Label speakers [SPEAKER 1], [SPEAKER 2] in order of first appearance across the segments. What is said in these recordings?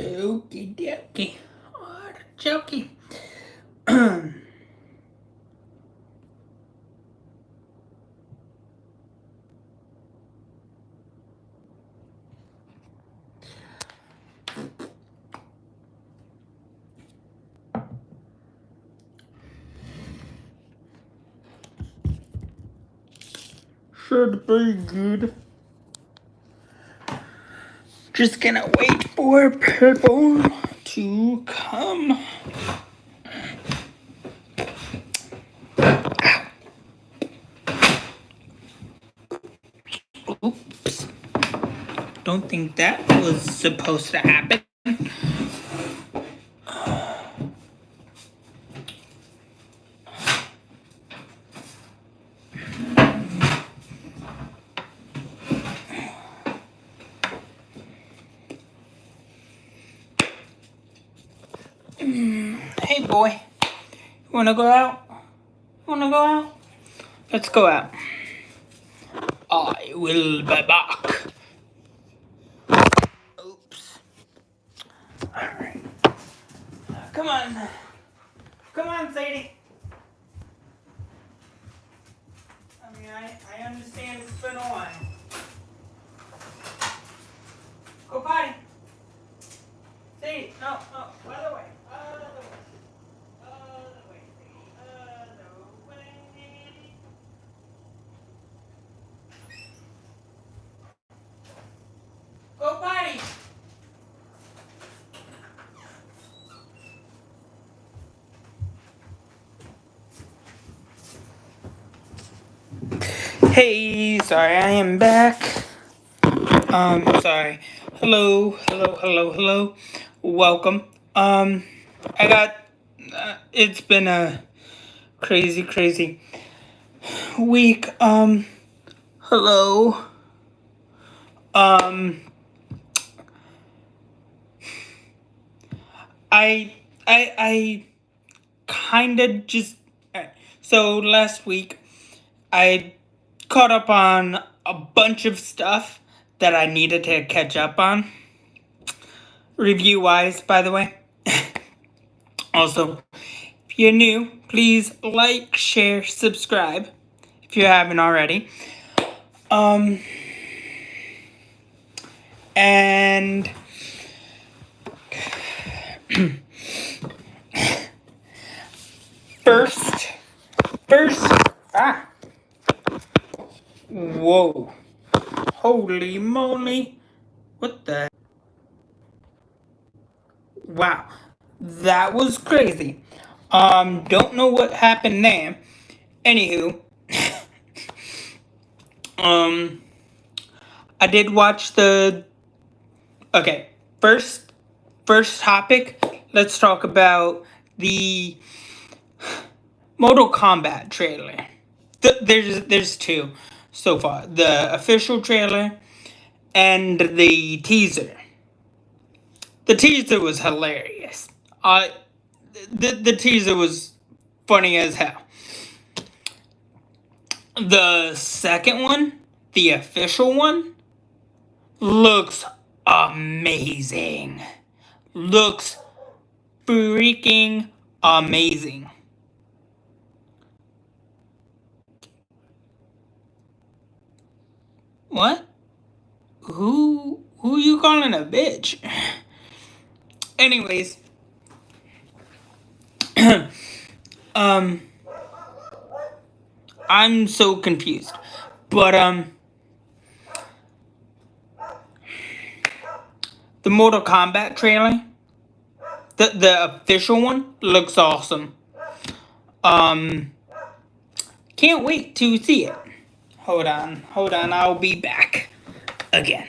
[SPEAKER 1] Okie dokie. Artichoke. Should be good. Just gonna wait for people to come. Oops. Don't think that was supposed to happen. Hey boy, you wanna go out? Wanna go out? Let's go out. I will be back. Oops. Alright. Come on. Come on, Sadie. I mean, I understand it's been a while. Go potty. Sadie, no, other way. Other way. Other way, Sadie. Other way. Go potty. Hey, sorry, I am back. Sorry. Hello. Welcome. I got. It's been a crazy week. Hello. I kind of just. So last week, I caught up on a bunch of stuff that I needed to catch up on. Review wise, by the way. Also, if you're new, please like, share, subscribe if you haven't already. And first, whoa, holy moly, what the, wow, that was crazy. Don't know what happened there. Anywho, I did watch the, okay, first topic, let's talk about the Mortal Kombat trailer. There's two so far. The official trailer and the teaser. The teaser was hilarious. The teaser was funny as hell. The second one, the official one, looks amazing. Looks freaking amazing. What? Who you calling a bitch? Anyways, I'm so confused. But the Mortal Kombat trailer, the official one, looks awesome. Can't wait to see it. Hold on, I'll be back again.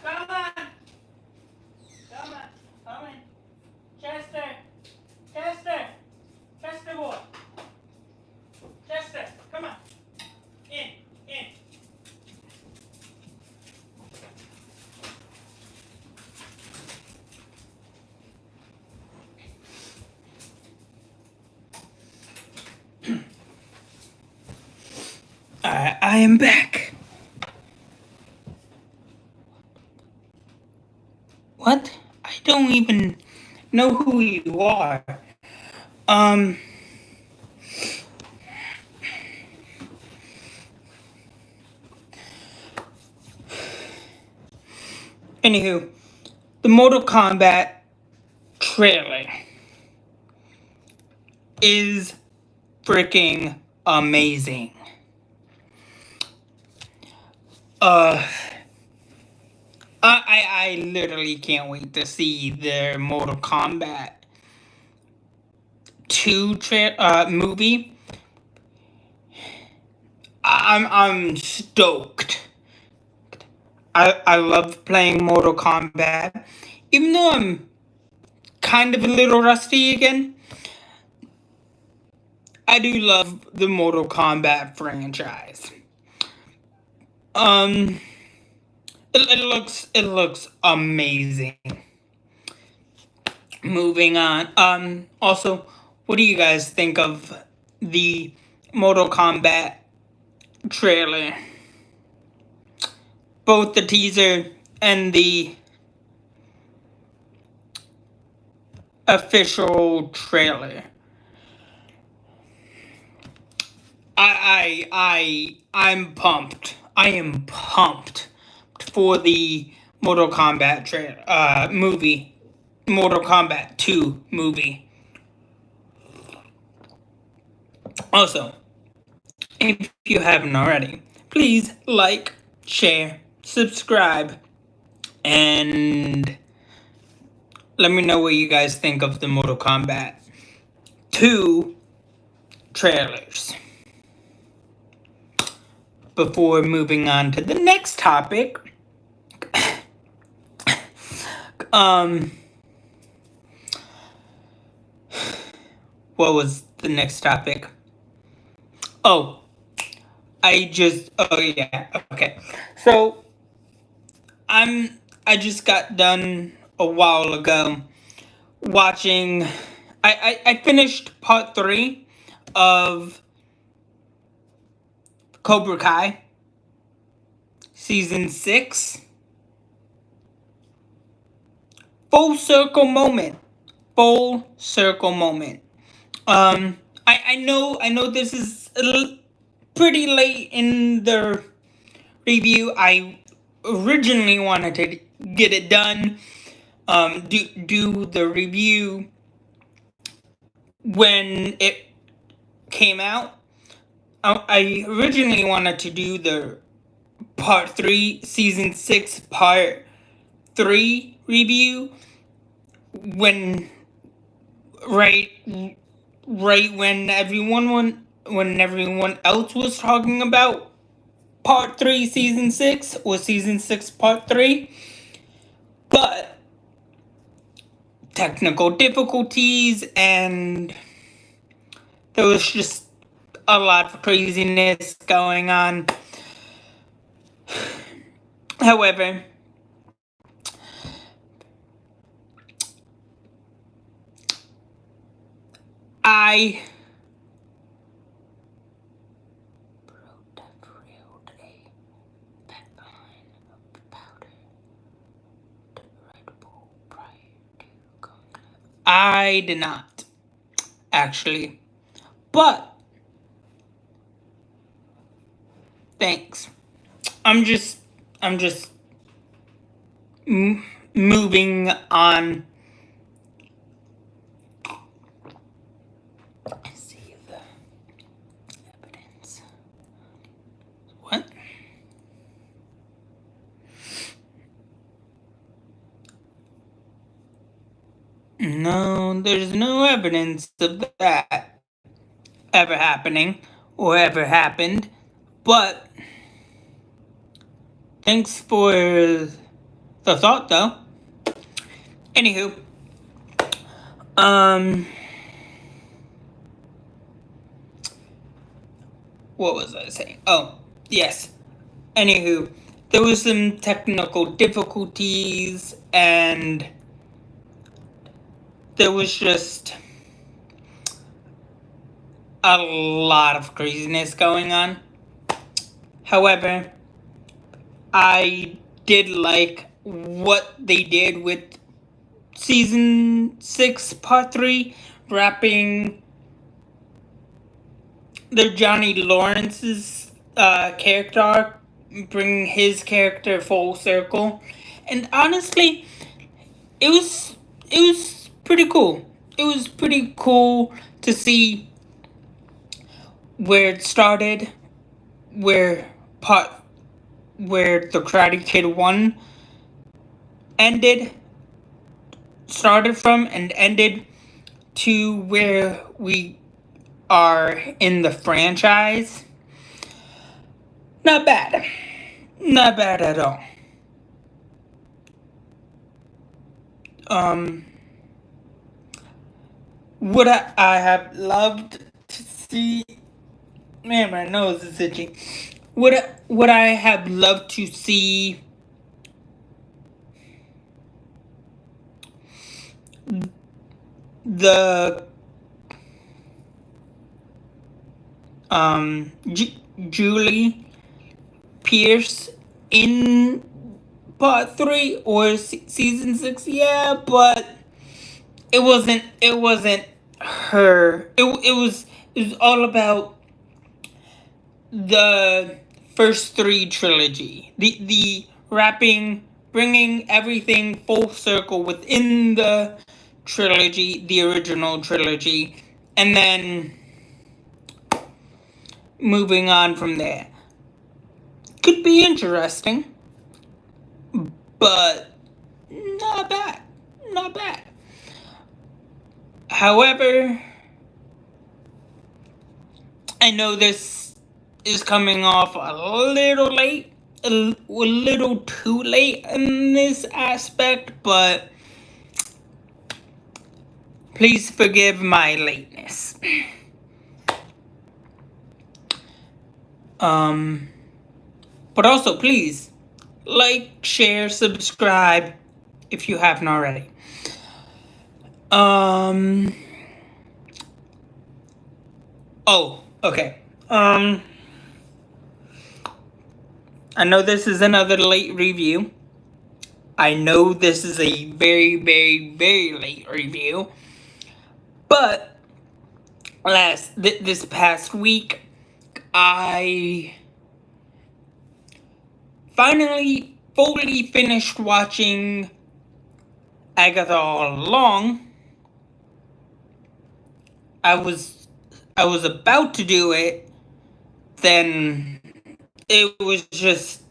[SPEAKER 1] Come on, Chester boy, Chester, come on, in. Alright, I am back. don't even know who you are. Um, Anywho, the Mortal Kombat trailer is freaking amazing. I literally can't wait to see the Mortal Kombat 2 movie. I'm stoked. I love playing Mortal Kombat, even though I'm kind of a little rusty again. I do love the Mortal Kombat franchise. It looks amazing. Moving on. Also, what do you guys think of the Mortal Kombat trailer? Both the teaser and the official trailer. I'm pumped. I am pumped for the Mortal Kombat movie. Mortal Kombat 2 movie. Also, if you haven't already, please like, share, subscribe, and let me know what you guys think of the Mortal Kombat 2 trailers. Before moving on to the next topic, what was the next topic? Oh yeah, okay. So I just got done a while ago watching. I finished part 3 of Cobra Kai season 6. Full circle moment. I know this is pretty late in the review. I originally wanted to get it done, do the review when it came out. I originally wanted to do the part 3, season 6, part 3 review when right when everyone else was talking about part 3 season 6 or season 6 part 3, but technical difficulties and there was just a lot of craziness going on. However, I did not, actually. But thanks. I'm just moving on. I see the evidence. What? No, there's no evidence of that ever happening or ever happened. But thanks for the thought, though. Anywho, what was I saying? Oh, yes. Anywho, there was some technical difficulties and there was just a lot of craziness going on. However, I did like what they did with season 6 part 3, wrapping the Johnny Lawrence's character arc, bringing his character full circle. And honestly, it was pretty cool. It was pretty cool to see where it started, where part where the Karate Kid 1 started from and ended, to where we are in the franchise. Not bad. Not bad at all. Would I have loved to see? Man, my nose is itchy. Would I have loved to see the Julie Pierce in part 3 or season 6? Yeah, but it wasn't her. It was all about the first 3 trilogy. The wrapping, bringing everything full circle within the trilogy, the original trilogy, and then moving on from there. Could be interesting, but not bad. Not bad. However, I know this is coming off a little late, a little too late in this aspect, but please forgive my lateness. But also, please like, share, subscribe if you haven't already. Oh, okay. I know this is another late review. I know this is a very, very, very late review. But this past week, I finally fully finished watching Agatha All Along. I was about to do it, then it was just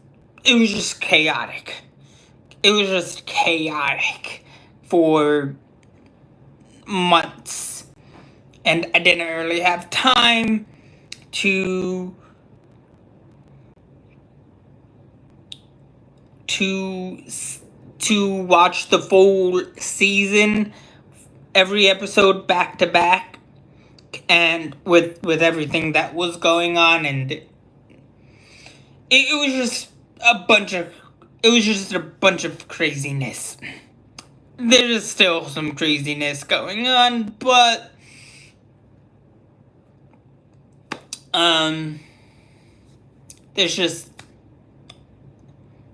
[SPEAKER 1] chaotic. It was just chaotic for months, and I didn't really have time to watch the full season, every episode back to back, and with everything that was going on, and it was just a bunch of craziness. There's still some craziness going on, but there's just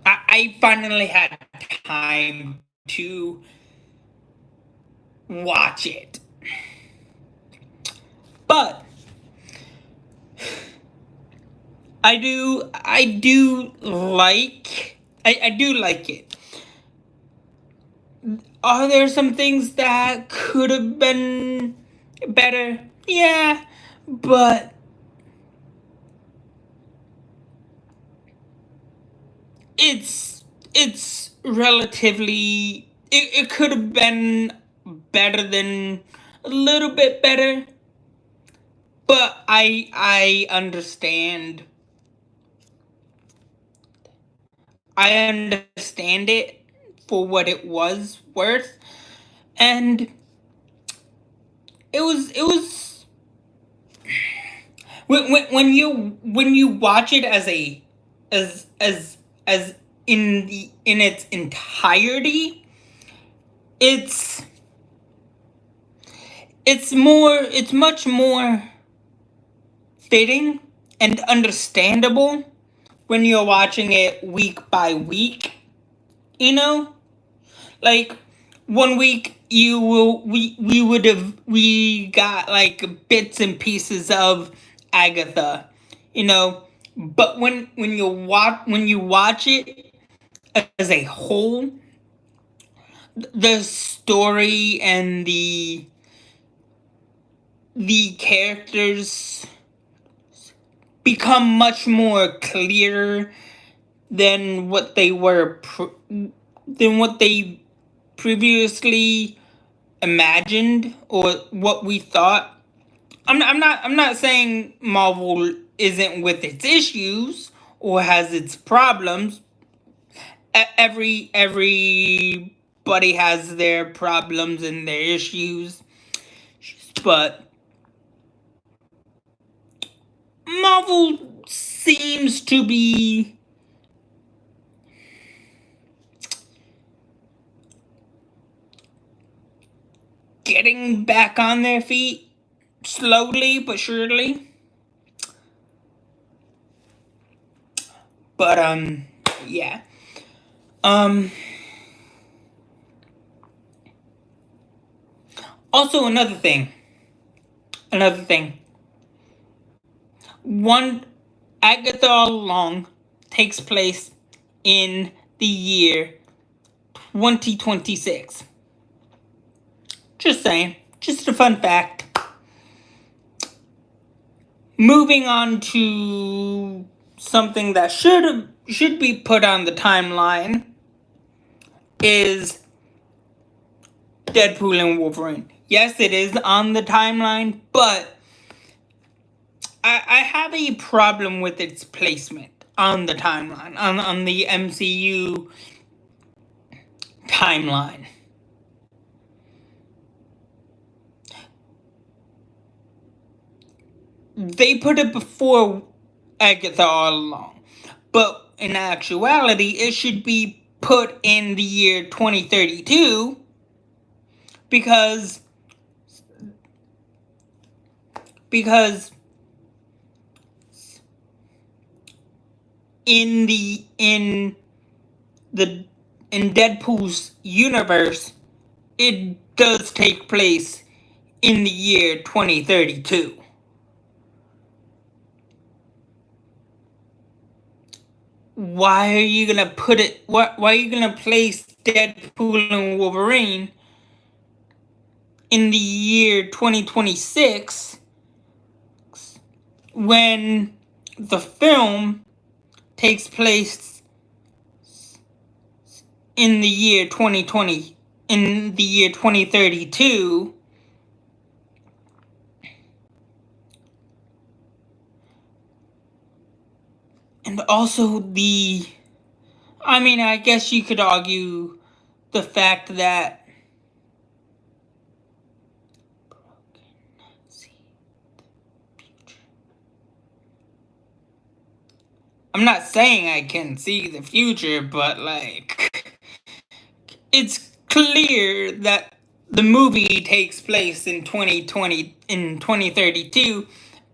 [SPEAKER 1] I finally had time to watch it. But I do like it. Are there some things that could have been better? Yeah, but it's relatively, it could have been better than a little bit better, but I understand it for what it was worth, and it was when you watch it as in its entirety, it's much more fitting and understandable when you're watching it week by week. Like one week we got like bits and pieces of Agatha, you know, but when you watch it as a whole, the story and the characters become much more clear than what they than what they previously imagined or what we thought. I'm not saying Marvel isn't with its issues or has its problems. Everybody has their problems and their issues, but Marvel seems to be getting back on their feet slowly but surely. But yeah. Um Also another thing. One Agatha All Along takes place in the year 2026. Just saying. Just a fun fact. Moving on to something that should be put on the timeline is Deadpool and Wolverine. Yes, it is on the timeline, but I have a problem with its placement on the timeline, on the MCU timeline. They put it before Agatha All Along, but in actuality, it should be put in the year 2032 because because in the in Deadpool's universe, it does take place in the year 2032. Why are you gonna put it? Why are you gonna place Deadpool and Wolverine in the year 2026 when the film takes place in the year 2020, in the year 2032? And also I guess you could argue the fact that I'm not saying I can see the future, but like it's clear that the movie takes place in 2032,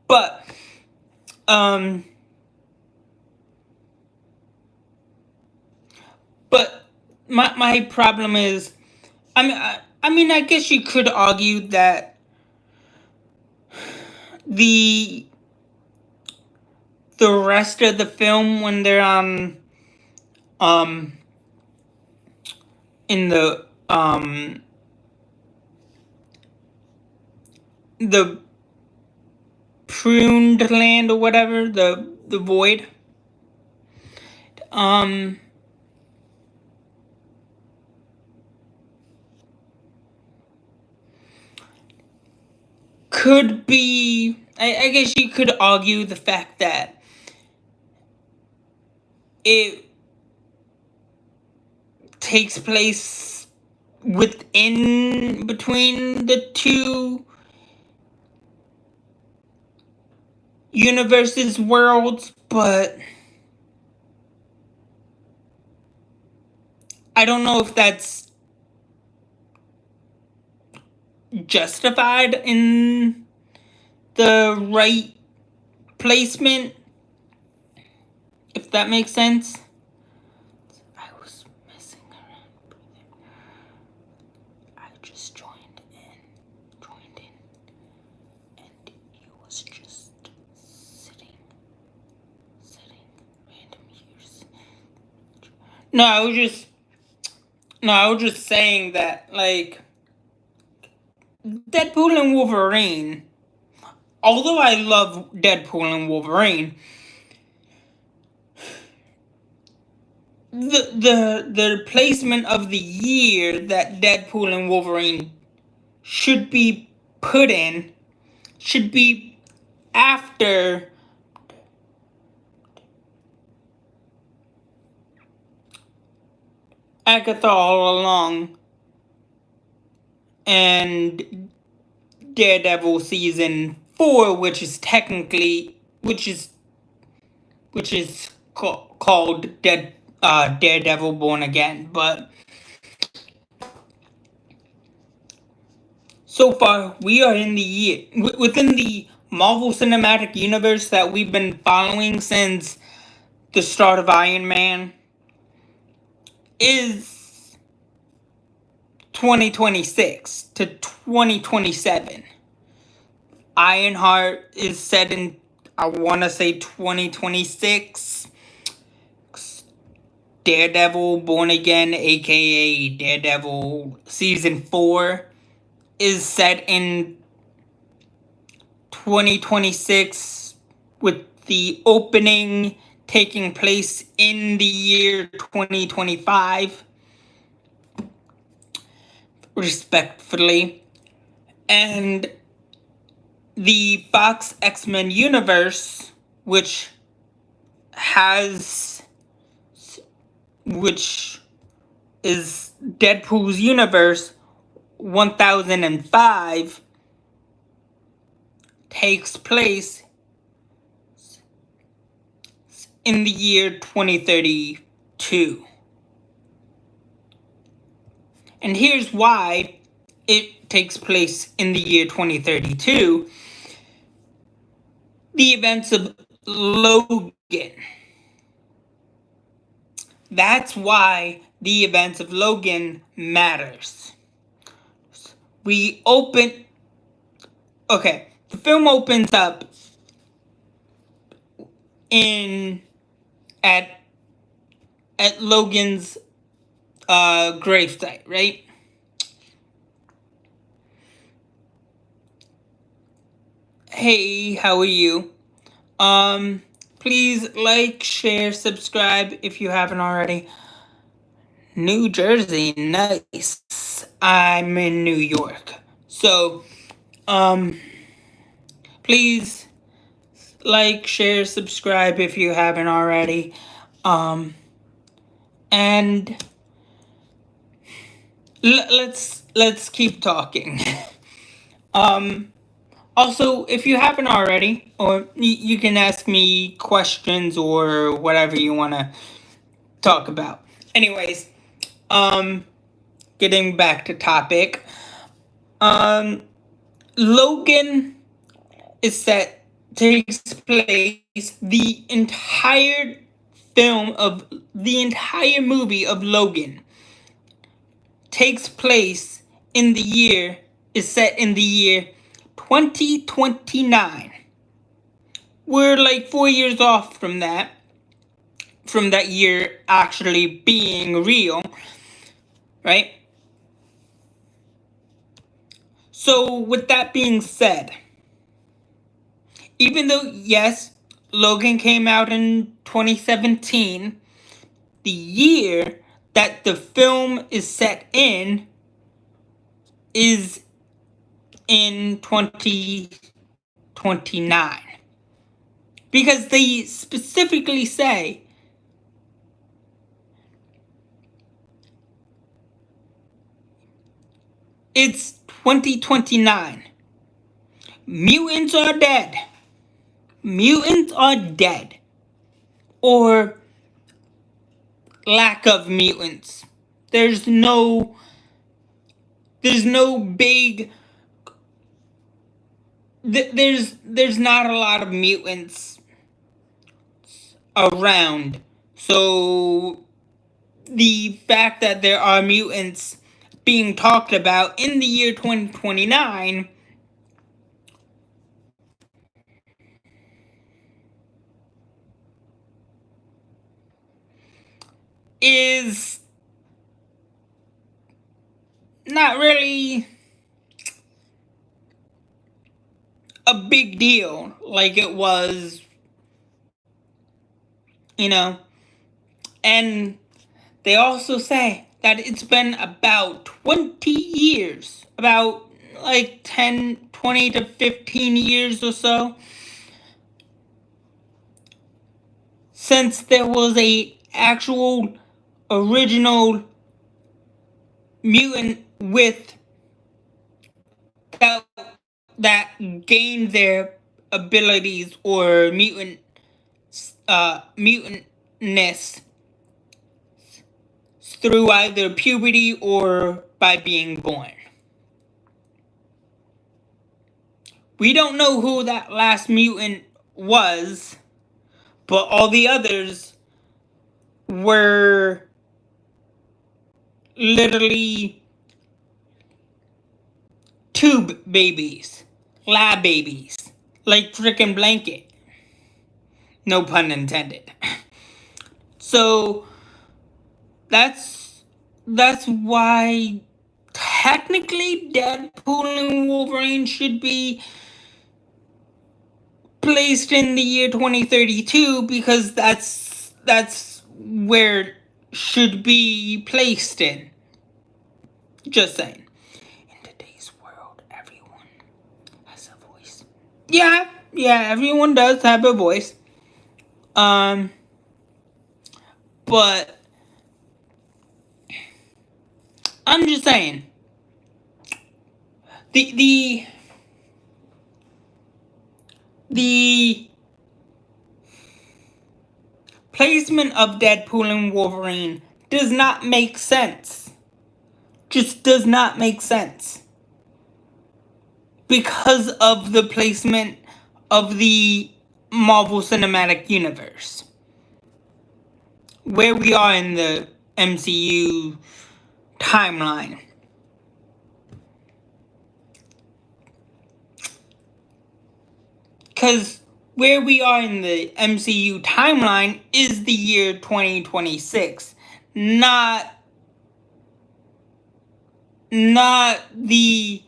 [SPEAKER 1] but um but my problem is I guess you could argue that the the rest of the film when they're on um in the pruned land or whatever, the void, um could be, I guess you could argue the fact that it takes place within between the two universes worlds, but I don't know if that's justified in the right placement, if that makes sense. I was messing around. No, I was just saying that, like, Deadpool and Wolverine, although I love Deadpool and Wolverine, the placement of the year that Deadpool and Wolverine should be put in should be after Agatha All Along and Daredevil season 4, which is technically called Daredevil Born Again. But so far, we are in the year within the Marvel Cinematic Universe that we've been following since the start of Iron Man is 2026 to 2027. Ironheart is set in, I want to say, 2026. Daredevil Born Again, aka Daredevil Season 4, is set in 2026, with the opening taking place in the year 2025, respectfully. And the Fox X-Men universe, which is Deadpool's universe 1005, takes place in the year 2032. And here's why it takes place in the year 2032. The events of Logan. That's why the events of Logan matters. The film opens up at Logan's gravesite, right? Hey, how are you? Please like, share, subscribe if you haven't already. New Jersey, nice. I'm in New York. So, please like, share, subscribe if you haven't already. And let's keep talking. Also, if you haven't already, or you can ask me questions or whatever you want to talk about. Anyways, getting back to topic. Logan takes place, the entire movie of Logan takes place is set in the year 2029. We're like 4 years off from that year actually being real, right? So with that being said, even though, yes, Logan came out in 2017, the year that the film is set in is in 2029. Because they specifically say it's 2029. Mutants are dead. Mutants are dead. Or lack of mutants. There's no big there's not a lot of mutants around. So the fact that there are mutants being talked about in the year 2029 is not really a big deal like it was, you know. And they also say that it's been about 20 years, about like 10, 20 to 15 years or so, since there was a actual original mutant with that, that gained their abilities or mutantness through either puberty or by being born. We don't know who that last mutant was, but all the others were literally tube babies, lab babies, like frickin' Blanket. No pun intended. So that's why technically Deadpool and Wolverine should be placed in the year 2032, because that's where it should be placed in. Just saying. In today's world, everyone has a voice. Yeah, everyone does have a voice. But I'm just saying, the placement of Deadpool and Wolverine does not make sense. Just does not make sense. Because of the placement of the Marvel Cinematic Universe. Where we are in the MCU timeline. Because where we are in the MCU timeline is the year 2026, not the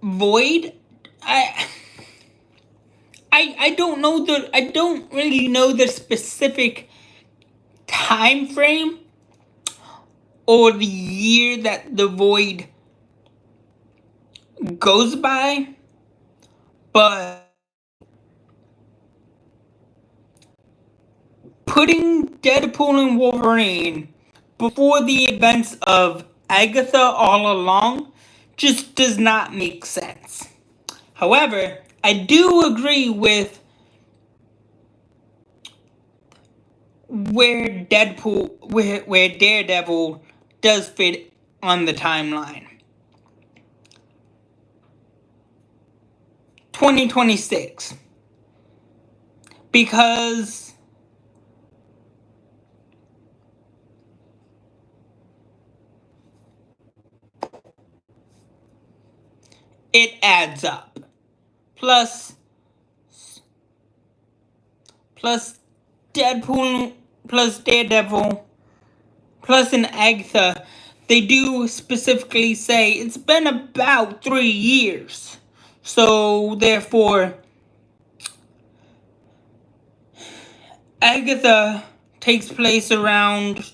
[SPEAKER 1] void. I don't really know the specific time frame or the year that the void goes by, but putting Deadpool and Wolverine before the events of Agatha All Along just does not make sense. However, I do agree with where Daredevil does fit on the timeline. 2026. Because it adds up. Plus Deadpool, plus Daredevil, plus an Agatha, they do specifically say it's been about 3 years. So therefore, Agatha takes place around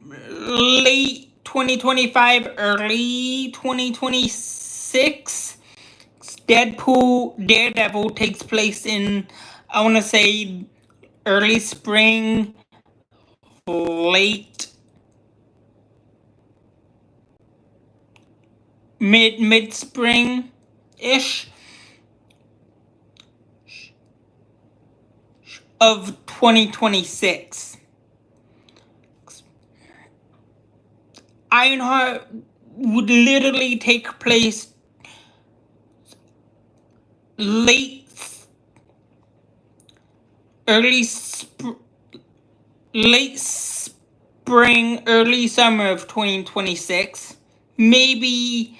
[SPEAKER 1] late 2025, early 2026. Daredevil takes place in, I want to say, early spring, late mid spring ish of 2026. Ironheart would literally take place late spring, early summer of 2026, maybe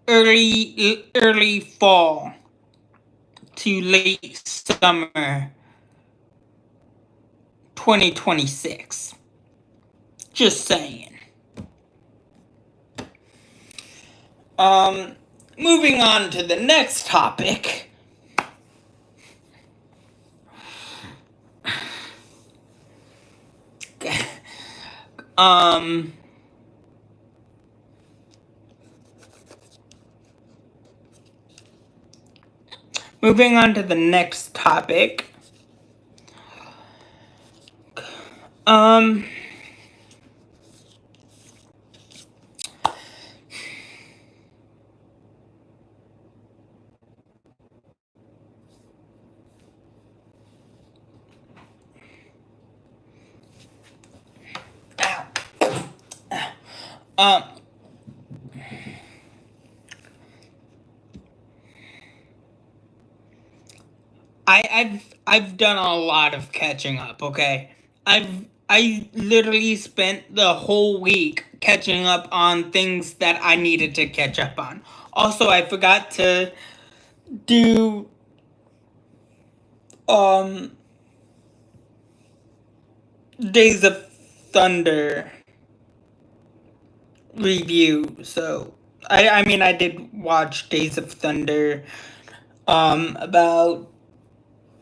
[SPEAKER 1] early fall to late summer 2026. Just saying. Moving on to the next topic. Moving on to the next topic. I've done a lot of catching up, okay? I literally spent the whole week catching up on things that I needed to catch up on. Also, I forgot to do Days of Thunder review. So I mean I did watch Days of Thunder about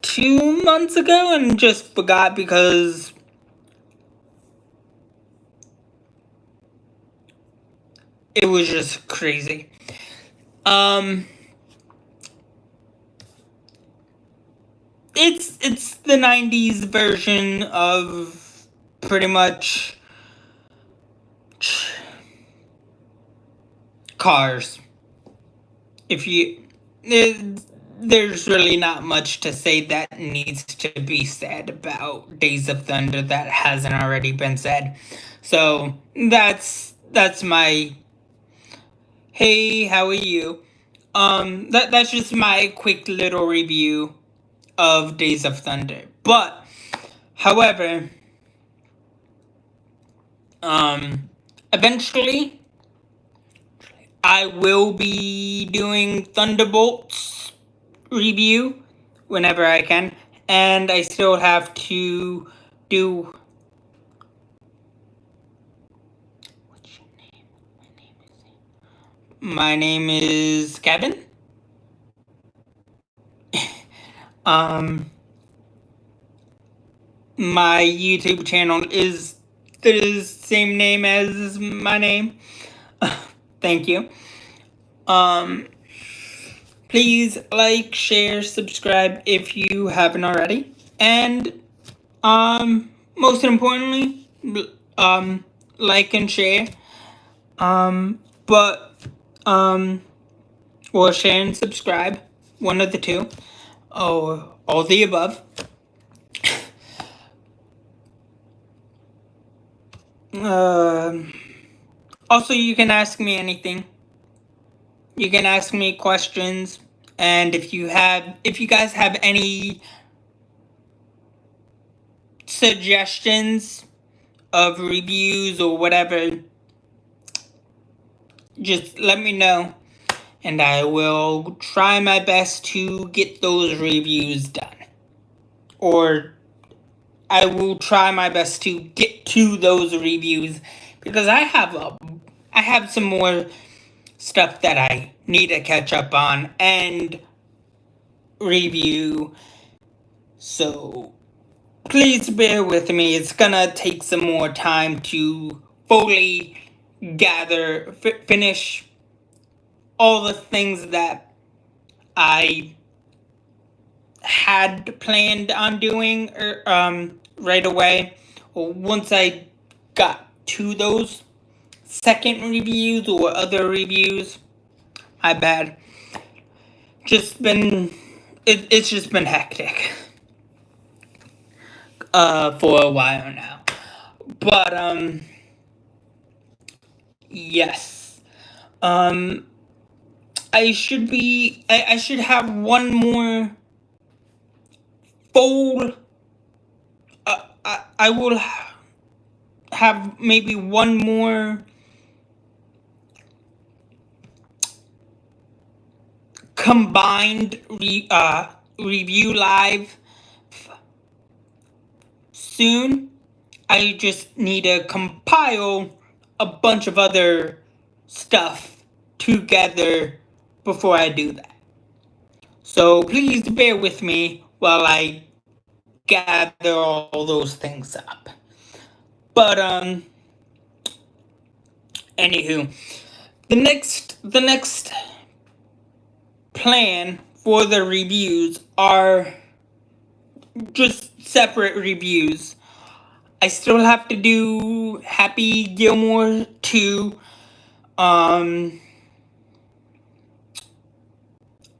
[SPEAKER 1] 2 months ago and just forgot because it was just crazy. It's the 90s version of pretty much Cars. If you there's really not much to say that needs to be said about Days of Thunder that hasn't already been said. So that's my hey, how are you? That's just my quick little review of Days of Thunder. But however, eventually I will be doing Thunderbolts review whenever I can, and I still have to do. What's your name? My name is Kevin. My YouTube channel is the same name as my name. Thank you. Please like, share, subscribe if you haven't already. And most importantly, like and share. Or share and subscribe. One of the two. Or all the above. Also, you can ask me anything. You can ask me questions, and if you guys have any suggestions of reviews or whatever, just let me know, and I will try my best to get those reviews done. Or I will try my best to get to those reviews, because I have some more stuff that I need to catch up on and review. So please bear with me. It's gonna take some more time to fully finish all the things that I had planned on doing right away. Once I got to those second reviews or other reviews, my bad. It's just been hectic for a while now. But yes. I should have one more full I will have maybe one more combined review live soon. I just need to compile a bunch of other stuff together before I do that. So please bear with me while I gather all those things up. But anywho, the next plan for the reviews are just separate reviews. I still have to do Happy Gilmore 2.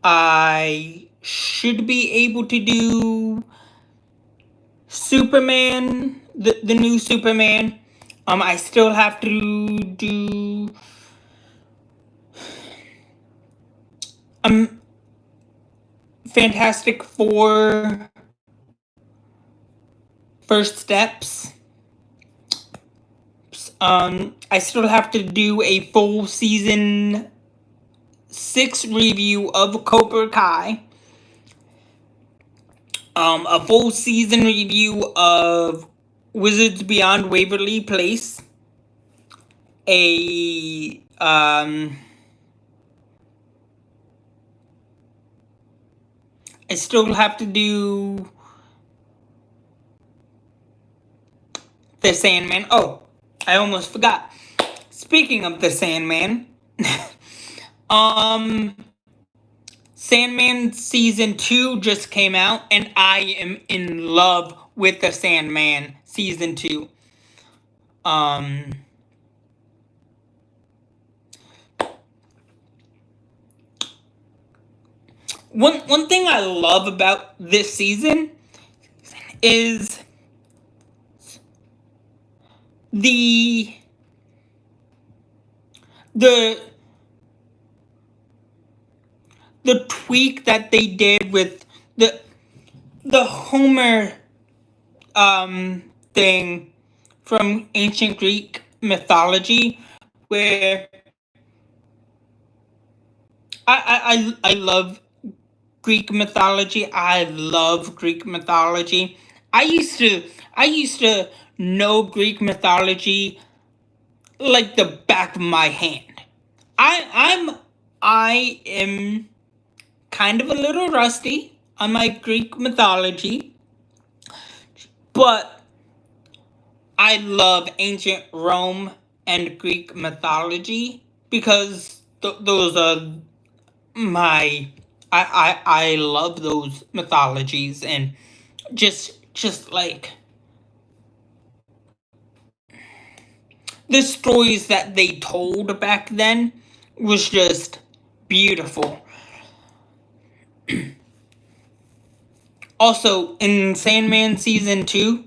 [SPEAKER 1] I should be able to do Superman, the new Superman. I still have to do Fantastic Four First Steps. I still have to do a full season 6 review of Cobra Kai. A full season review of Wizards Beyond Waverly Place. I still have to do The Sandman. Oh, I almost forgot. Speaking of The Sandman, Sandman Season 2 just came out, and I am in love with The Sandman Season 2. One thing I love about this season is the tweak that they did with the Homer thing from ancient Greek mythology, where I love Greek mythology. I love Greek mythology. I used to know Greek mythology like the back of my hand. I am kind of a little rusty on my Greek mythology, but I love ancient Rome and Greek mythology because those are my I love those mythologies, and just like the stories that they told back then was just beautiful. Also, in Sandman Season 2,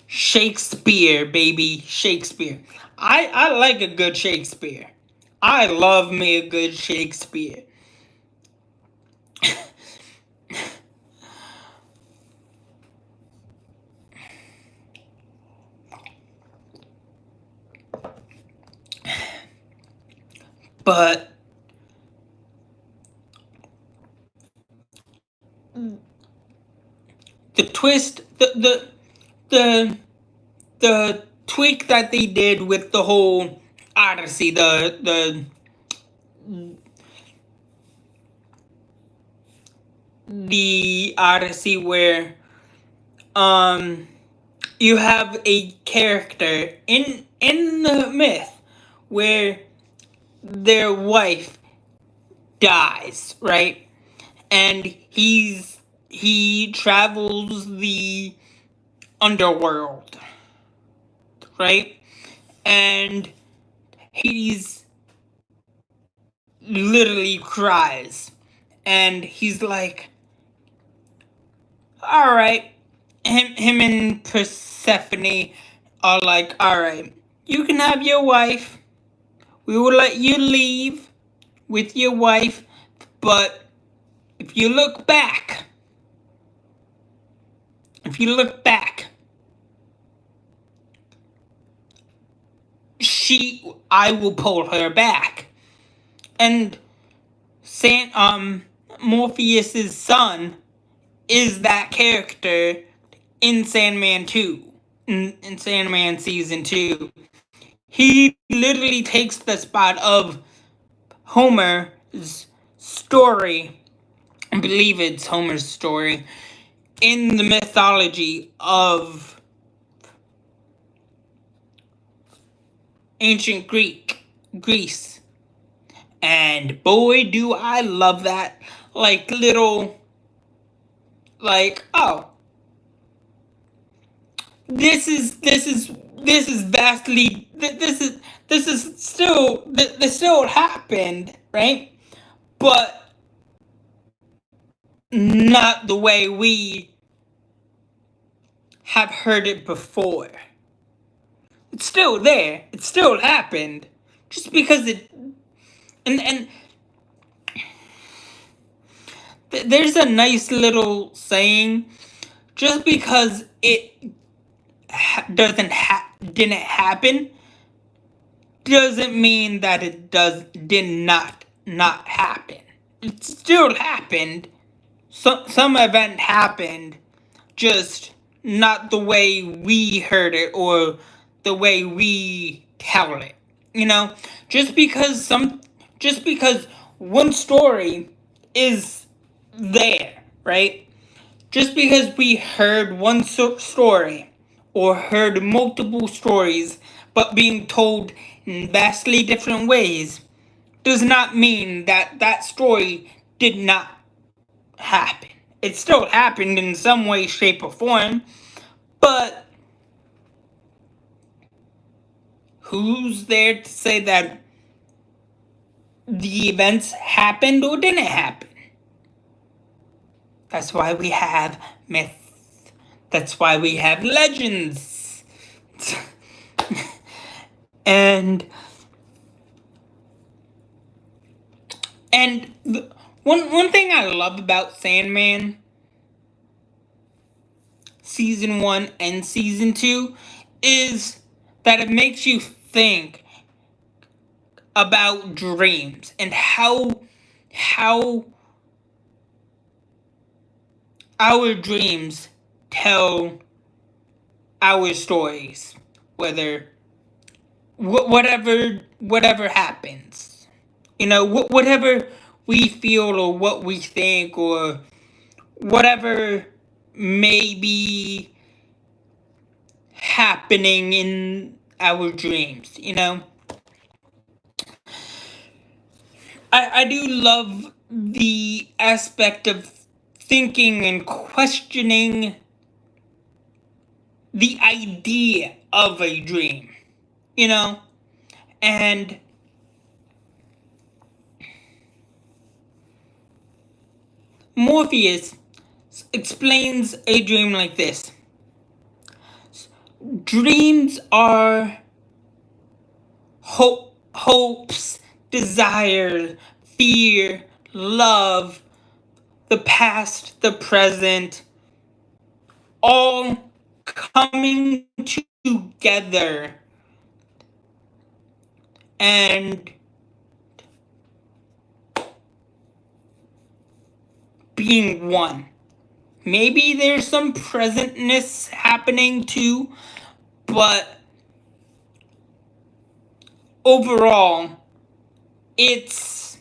[SPEAKER 1] Shakespeare, baby, Shakespeare. I like a good Shakespeare. I love me a good Shakespeare. But the twist, the tweak that they did with the whole Odyssey, the Odyssey, where you have a character in the myth where their wife dies, right? And he travels the underworld, right? And he's literally cries, and he's like, all right. Him and Persephone are like, all right, you can have your wife. We will let you leave with your wife, but if you look back, I will pull her back. And Morpheus's son is that character in Sandman 2. in Sandman season 2. He literally takes the spot of Homer's story. I believe it's Homer's story in the mythology of ancient Greece. And boy, do I love that. Like, little, like, oh, this is vastly, this still happened, right? But not the way we have heard it before. It's still there. It still happened. Just because it, and there's a nice little saying. Just because it didn't happen doesn't mean that it did not happen. It still happened. Some event happened, just not the way we heard it or the way we tell it. You know, just because one story is there, right? Just because we heard one story or heard multiple stories but being told in vastly different ways does not mean that that story did not happen. It still happened in some way, shape, or form, but who's there to say that the events happened or didn't happen? That's why we have myth. That's why we have legends. and one thing I love about Sandman season 1 and season 2 is that it makes you think about dreams and how our dreams tell our stories, whatever happens, you know, whatever we feel or what we think or whatever may be happening in our dreams, you know. I do love the aspect of thinking and questioning the idea of a dream, you know, and Morpheus explains a dream like this. Dreams are hopes, desire, fear, love, the past, the present, all coming together and being one. Maybe there's some presentness happening too, but overall, it's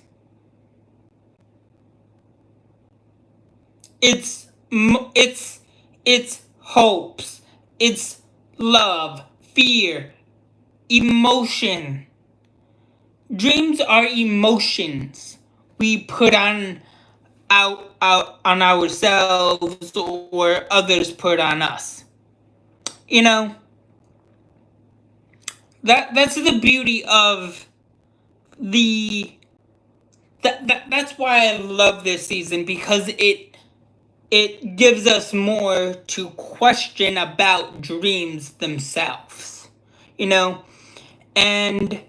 [SPEAKER 1] hopes, it's love, fear, emotion. Dreams are emotions we put on on ourselves or others put on us. You know, that's the beauty of that's why I love this season, because it gives us more to question about dreams themselves, you know. And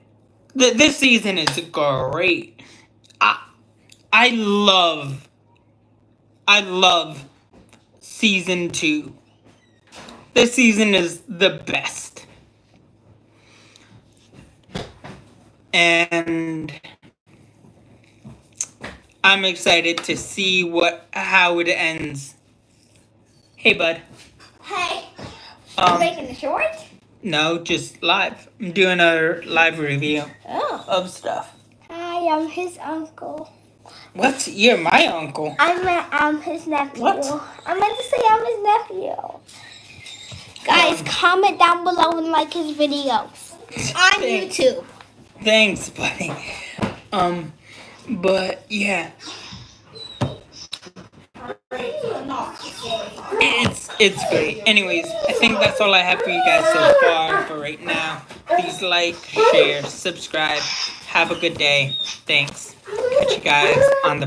[SPEAKER 1] this season is great. I love season 2. This season is the best. And I'm excited to see how it ends. Hey, bud.
[SPEAKER 2] Hey. Making a short?
[SPEAKER 1] No, just live. I'm doing a live review of stuff.
[SPEAKER 2] Hi, I'm his uncle.
[SPEAKER 1] What? You're my uncle.
[SPEAKER 2] I'm his nephew.
[SPEAKER 1] What?
[SPEAKER 2] I meant to say I'm his nephew. Guys, comment down below and like his videos on YouTube.
[SPEAKER 1] Thanks, buddy. But yeah. It's great. Anyways, I think that's all I have for you guys so far for right now. Please like, share, subscribe. Have a good day. Thanks. Catch you guys on the